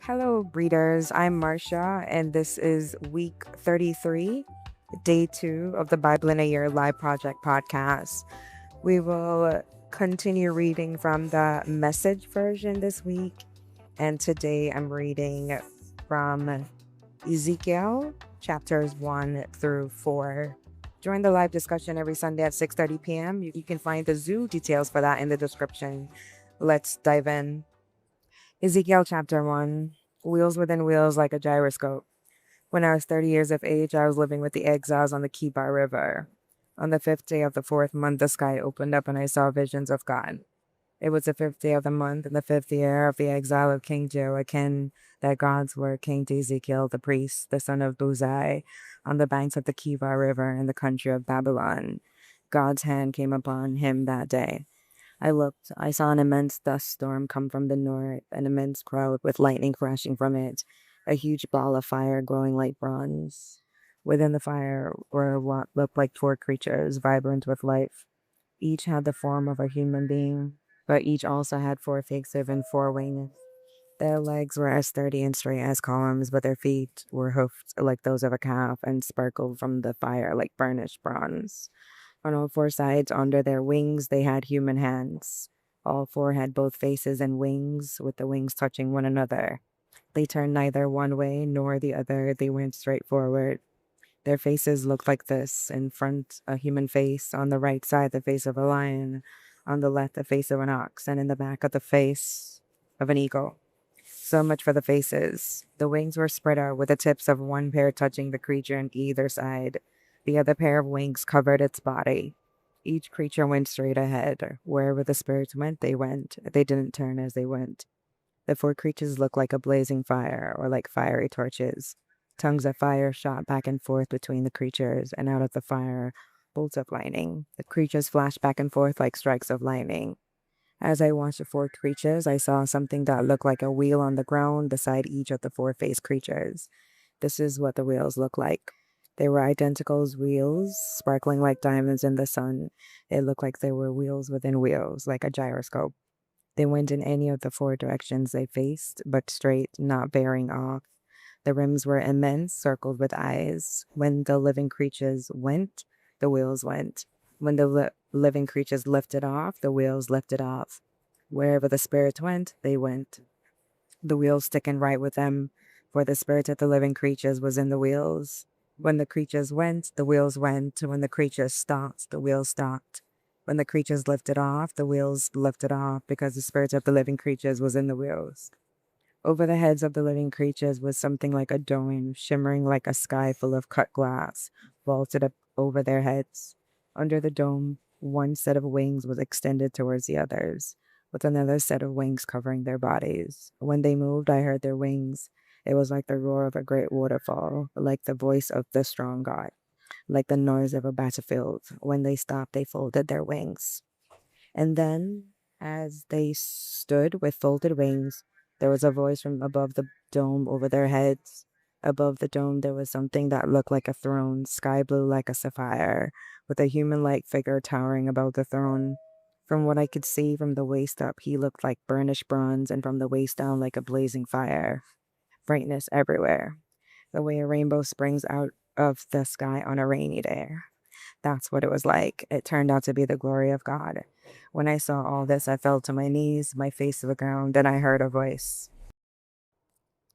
Hello, breeders. I'm Marsha, and this is week 33, day 2 of the Bible in a Year Live Project podcast. We will continue reading from the message version this week, and today I'm reading from Ezekiel chapters 1 through 4. Join the live discussion every Sunday at 6:30 p.m. You can find the Zoo details for that in the description. Let's dive in. Ezekiel chapter 1. Wheels within wheels like a gyroscope. When I was 30 years of age, I was living with the exiles on the Kibar River. On the fifth day of the fourth month, the sky opened up and I saw visions of God. It was the fifth day of the month, in the fifth year of the exile of King Jehoiakim, that God's word came to Ezekiel the priest, the son of Buzai, on the banks of the Kibar River in the country of Babylon. God's hand came upon him that day. I looked. I saw an immense dust storm come from the north, an immense crowd with lightning crashing from it, a huge ball of fire glowing like bronze. Within the fire were what looked like four creatures, vibrant with life. Each had the form of a human being, but each also had four faces and four wings. Their legs were as sturdy and straight as columns, but their feet were hoofed like those of a calf and sparkled from the fire like burnished bronze. On all four sides, under their wings, they had human hands. All four had both faces and wings, with the wings touching one another. They turned neither one way nor the other. They went straight forward. Their faces looked like this: in front, a human face; on the right side, the face of a lion; on the left, the face of an ox; and in the back of the face of an eagle. So much for the faces. The wings were spread out, with the tips of one pair touching the creature on either side. The other pair of wings covered its body. Each creature went straight ahead. Wherever the spirits went, they went. They didn't turn as they went. The four creatures looked like a blazing fire, or like fiery torches. Tongues of fire shot back and forth between the creatures, and out of the fire, bolts of lightning. The creatures flashed back and forth like strikes of lightning. As I watched the four creatures, I saw something that looked like a wheel on the ground beside each of the four faced creatures. This is what the wheels looked like. They were identical as wheels, sparkling like diamonds in the sun. It looked like they were wheels within wheels, like a gyroscope. They went in any of the four directions they faced, but straight, not bearing off. The rims were immense, circled with eyes. When the living creatures went, the wheels went. When the living creatures lifted off, the wheels lifted off. Wherever the spirits went, they went. The wheels sticking right with them, for the spirit of the living creatures was in the wheels. When the creatures went, the wheels went. When the creatures stopped, the wheels stopped. When the creatures lifted off, the wheels lifted off, because the spirit of the living creatures was in the wheels. Over the heads of the living creatures was something like a dome, shimmering like a sky full of cut glass, vaulted up over their heads. Under the dome, one set of wings was extended towards the others, with another set of wings covering their bodies. When they moved, I heard their wings. It was like the roar of a great waterfall, like the voice of the strong God, like the noise of a battlefield. When they stopped, they folded their wings. And then, as they stood with folded wings, there was a voice from above the dome over their heads. Above the dome, there was something that looked like a throne, sky blue like a sapphire, with a human like figure towering above the throne. From what I could see from the waist up, he looked like burnished bronze, and from the waist down, like a blazing fire. Brightness everywhere, the way a rainbow springs out of the sky on a rainy day. That's what it was like. It turned out to be the glory of God. When I saw all this, I fell to my knees, my face to the ground. Then I heard a voice.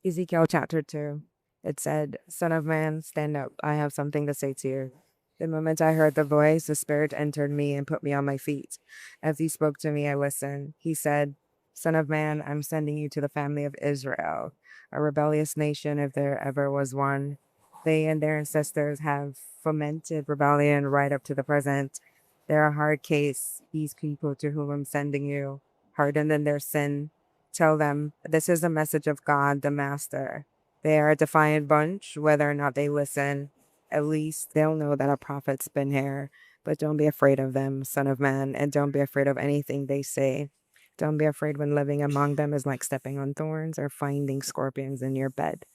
Ezekiel chapter 2. It said, "Son of man, stand up. I have something to say to you." The moment I heard the voice, the Spirit entered me and put me on my feet. As he spoke to me, I listened. He said, "Son of man, I'm sending you to the family of Israel, a rebellious nation if there ever was one. They and their ancestors have fomented rebellion right up to the present. They're a hard case, these people to whom I'm sending you, hardened in their sin. Tell them, this is the message of God, the Master. They are a defiant bunch, whether or not they listen. At least they'll know that a prophet's been here. But don't be afraid of them, son of man, and don't be afraid of anything they say. Don't be afraid when living among them is like stepping on thorns or finding scorpions in your bed.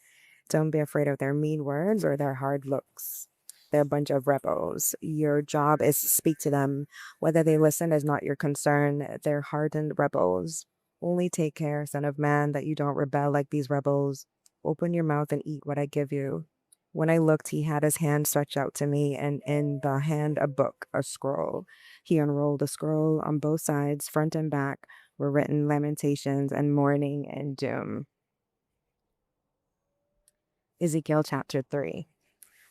Don't be afraid of their mean words or their hard looks. They're a bunch of rebels. Your job is to speak to them. Whether they listen is not your concern. They're hardened rebels. Only take care, son of man, that you don't rebel like these rebels. Open your mouth and eat what I give you. When I looked, he had his hand stretched out to me, and in the hand a book, a scroll. He unrolled the scroll. On both sides, front and back, were written lamentations and mourning and doom. Ezekiel chapter 3.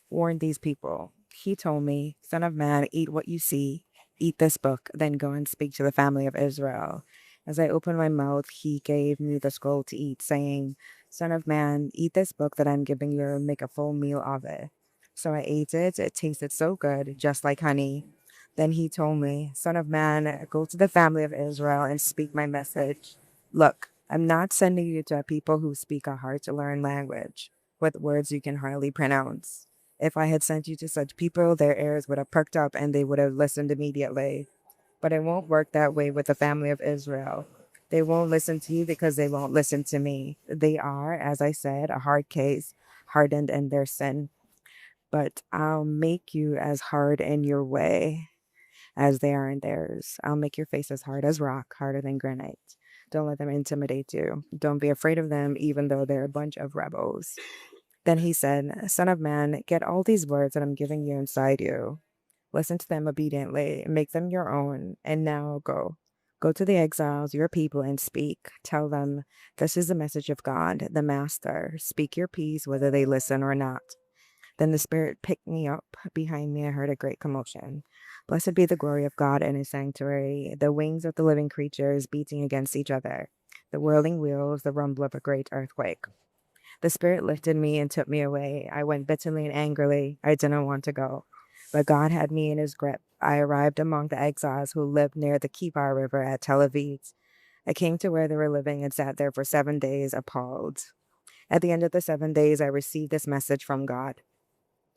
Warn these people. He told me, Son of man, eat what you see, eat this book, then go and speak to the family of Israel. As I opened my mouth, he gave me the scroll to eat, saying, Son of man, eat this book that I'm giving you, and make a full meal of it. So I ate it. It tasted so good, just like honey. Then he told me, Son of man, go to the family of Israel and speak my message. Look, I'm not sending you to a people who speak a hard to learn language with words you can hardly pronounce. If I had sent you to such people, their ears would have perked up and they would have listened immediately. But it won't work that way with the family of Israel. They won't listen to you because they won't listen to me. They are, as I said, a hard case, hardened in their sin. But I'll make you as hard in your way as they are in theirs. I'll make your face as hard as rock, harder than granite. Don't let them intimidate you. Don't be afraid of them, even though they're a bunch of rebels. Then he said, Son of man, get all these words that I'm giving you inside you. Listen to them obediently, make them your own, and now go. Go to the exiles, your people, and speak. Tell them, this is the message of God, the Master. Speak your piece, whether they listen or not. Then the Spirit picked me up. Behind me, I heard a great commotion. Blessed be the glory of God in his sanctuary, the wings of the living creatures beating against each other, the whirling wheels, the rumble of a great earthquake. The Spirit lifted me and took me away. I went bitterly and angrily. I didn't want to go. But God had me in his grip. I arrived among the exiles who lived near the Kibar River at Tel Aviv. I came to where they were living and sat there for 7 days, appalled. At the end of the 7 days, I received this message from God.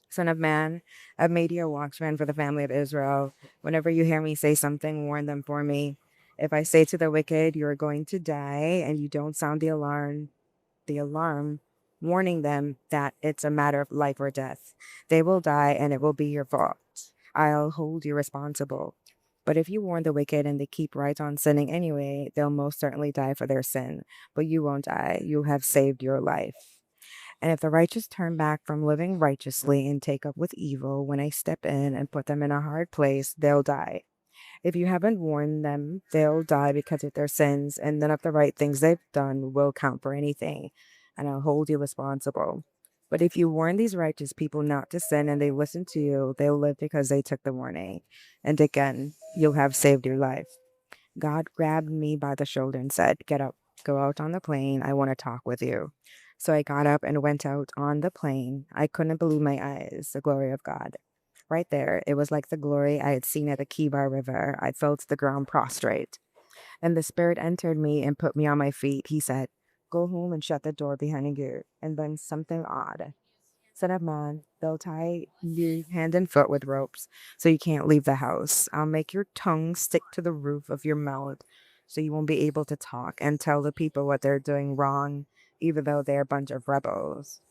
Son of man, I've made you a watchman for the family of Israel. Whenever you hear me say something, warn them for me. If I say to the wicked, you are going to die, and you don't sound the alarm, warning them that it's a matter of life or death. They will die and it will be your fault. I'll hold you responsible. But if you warn the wicked and they keep right on sinning anyway, they'll most certainly die for their sin. But you won't die. You have saved your life. And if the righteous turn back from living righteously and take up with evil, when I step in and put them in a hard place, they'll die. If you haven't warned them, they'll die because of their sins, and none of the right things they've done will count for anything, and I'll hold you responsible. But if you warn these righteous people not to sin and they listen to you, they'll live because they took the warning. And again, you'll have saved your life. God grabbed me by the shoulder and said, Get up, go out on the plain. I want to talk with you. So I got up and went out on the plain. I couldn't believe my eyes, the glory of God. Right there, it was like the glory I had seen at the Kibar River. I felt the ground prostrate. And the Spirit entered me and put me on my feet. He said, Go home and shut the door behind you. And then something odd. Son of man, they'll tie you hand and foot with ropes so you can't leave the house. I'll make your tongue stick to the roof of your mouth so you won't be able to talk and tell the people what they're doing wrong, even though they're a bunch of rebels.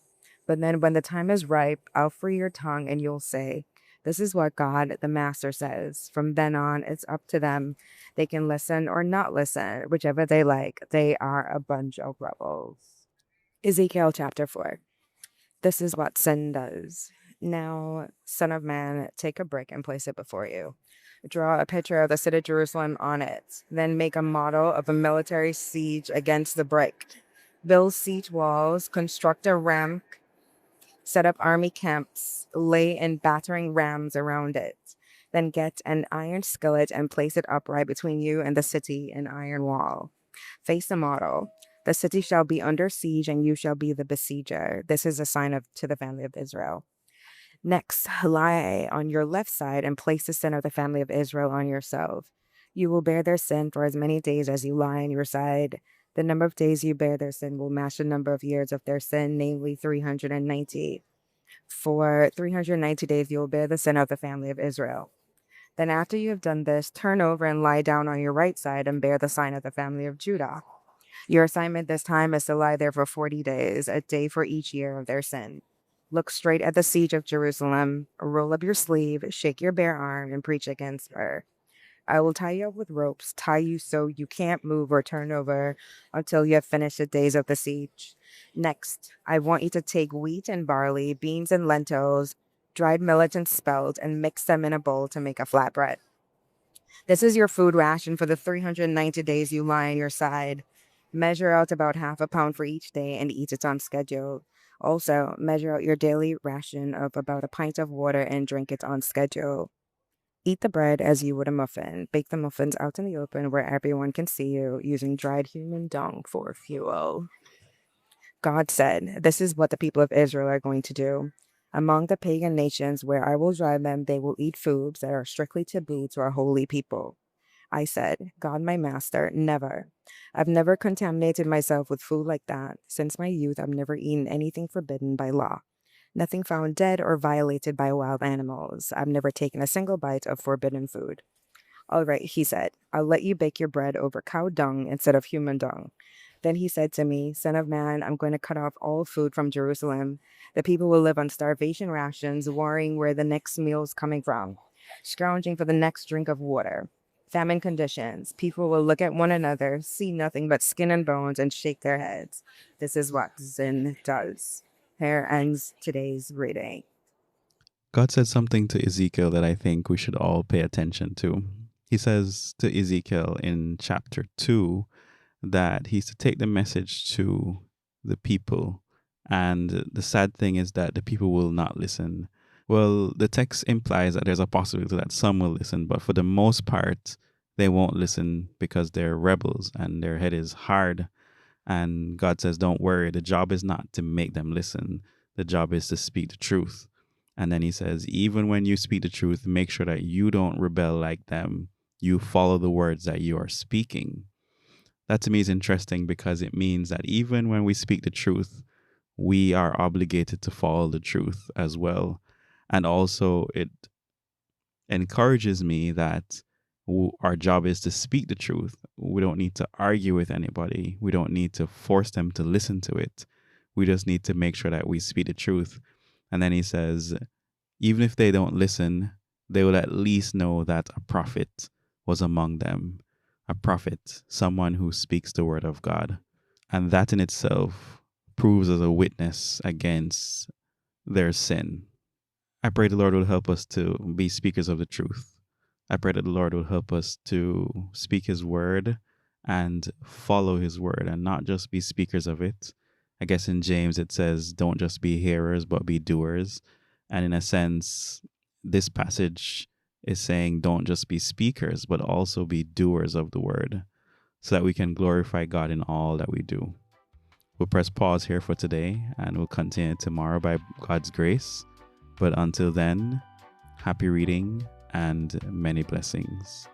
But then when the time is ripe, I'll free your tongue and you'll say, This is what God, the Master, says. From then on, it's up to them. They can listen or not listen, whichever they like. They are a bunch of rebels. Ezekiel chapter 4. This is what sin does. Now, Son of Man, take a brick and place it before you. Draw a picture of the city of Jerusalem on it. Then make a model of a military siege against the brick. Build siege walls, construct a ramp, set up army camps, lay in battering rams around it. Then get an iron skillet and place it upright between you and the city, an iron wall. Face the model. The city shall be under siege, and you shall be the besieger. This is a sign to the family of Israel. Next, lie on your left side and place the sin of the family of Israel on yourself. You will bear their sin for as many days as you lie on your side. The number of days you bear their sin will match the number of years of their sin, namely 390. For 390 days you will bear the sin of the family of Israel. Then after you have done this, turn over and lie down on your right side and bear the sign of the family of Judah. Your assignment this time is to lie there for 40 days, a day for each year of their sin. Look straight at the siege of Jerusalem, roll up your sleeve, shake your bare arm, and preach against her. I will tie you up with ropes, tie you so you can't move or turn over until you have finished the days of the siege. Next, I want you to take wheat and barley, beans and lentils, dried millet and spelt, and mix them in a bowl to make a flatbread. This is your food ration for the 390 days you lie on your side. Measure out about half a pound for each day and eat it on schedule. Also, measure out your daily ration of about a pint of water and drink it on schedule. Eat the bread as you would a muffin. Bake the muffins out in the open where everyone can see you, using dried human dung for fuel. God said, "This is what the people of Israel are going to do. Among the pagan nations where I will drive them, they will eat foods that are strictly taboo to our holy people." I said, "God, my master, never. I've never contaminated myself with food like that. Since my youth, I've never eaten anything forbidden by law. Nothing found dead or violated by wild animals. I've never taken a single bite of forbidden food." "All right," he said, "I'll let you bake your bread over cow dung instead of human dung." Then he said to me, "Son of man, I'm going to cut off all food from Jerusalem. The people will live on starvation rations, worrying where the next meal is coming from, scrounging for the next drink of water. Famine conditions. People will look at one another, see nothing but skin and bones, and shake their heads." This is what Zin does. Here ends today's reading. God said something to Ezekiel that I think we should all pay attention to. He says to Ezekiel in chapter 2 that he's to take the message to the people. And the sad thing is that the people will not listen. Well, the text implies that there's a possibility that some will listen, but for the most part, they won't listen because they're rebels and their head is hard. And God says, don't worry, the job is not to make them listen. The job is to speak the truth. And then he says, even when you speak the truth, make sure that you don't rebel like them. You follow the words that you are speaking. That to me is interesting because it means that even when we speak the truth, we are obligated to follow the truth as well. And also, it encourages me that our job is to speak the truth. We don't need to argue with anybody. We don't need to force them to listen to it. We just need to make sure that we speak the truth. And then he says, even if they don't listen, they will at least know that a prophet was among them. A prophet, someone who speaks the word of God. And that in itself proves as a witness against their sin. I pray the Lord will help us to be speakers of the truth. I pray that the Lord will help us to speak his word and follow his word and not just be speakers of it. I guess in James it says, don't just be hearers, but be doers. And in a sense, this passage is saying, don't just be speakers, but also be doers of the word so that we can glorify God in all that we do. We'll press pause here for today and we'll continue tomorrow by God's grace. But until then, happy reading and many blessings.